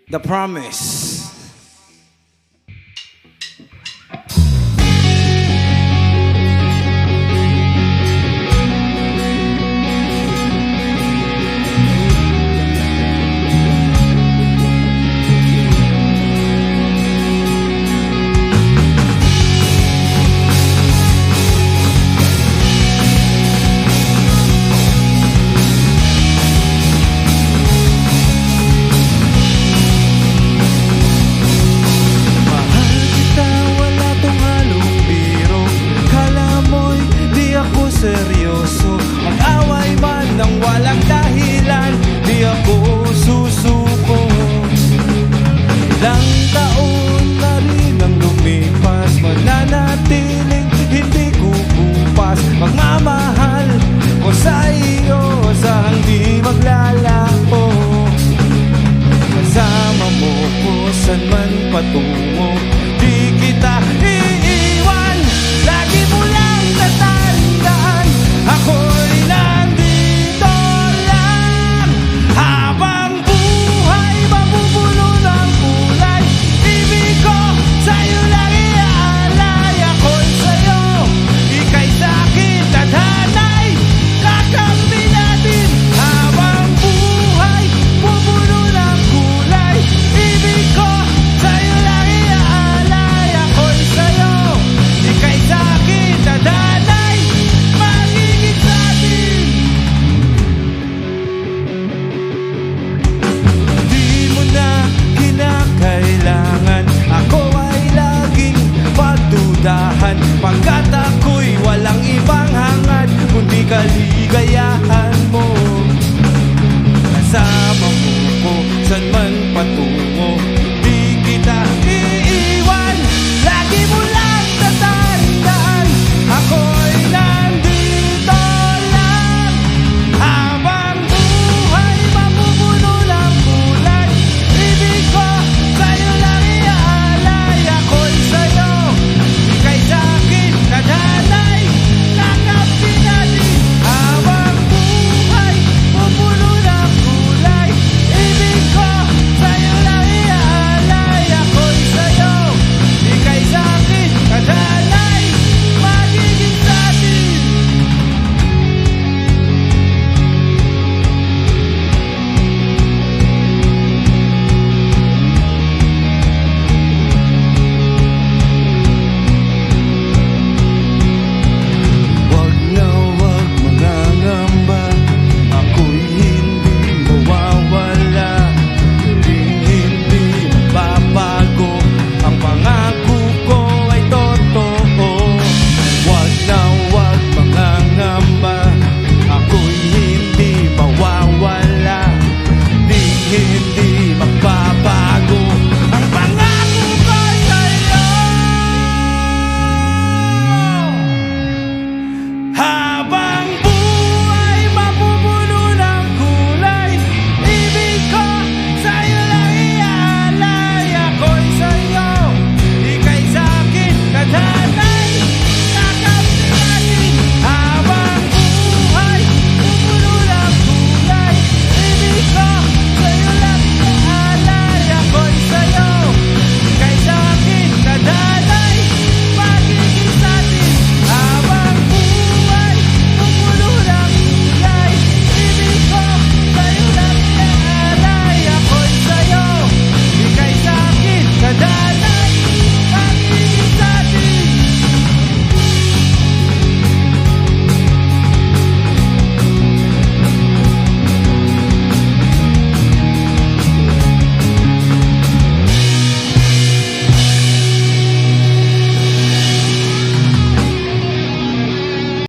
The Promise. Seryoso, mag-away man ng walang dahilan, di ako susuko. Ilang taon na rin ang lumipas, mananatiling hindi kukupas. Magmamahal ko sa iyo sa hindi maglalako. Kasama mo ko saan man patungo, di kita iiwan. Lagi mo lang tatandaan, ako'y nandito lang. Habang buhay mapupuno ng kulay, ibig ko sa'yo lang iaalay. Ako'y sa'yo, ika'y sa'kin, tadhana'y kakampi natin. Habang buhay pupuno ng kulay, ibig ko sa'yo lang iaalay. Ako'y sa'yo, ika'y sa'kin, tadhana'y magiging sa'tin. Di mo na kinakailangan, ako ay laging pagdudahan, pagkat ako'y walang ibang hangad kundi kaligayahan mo. Kasama mo ko saan man patungo,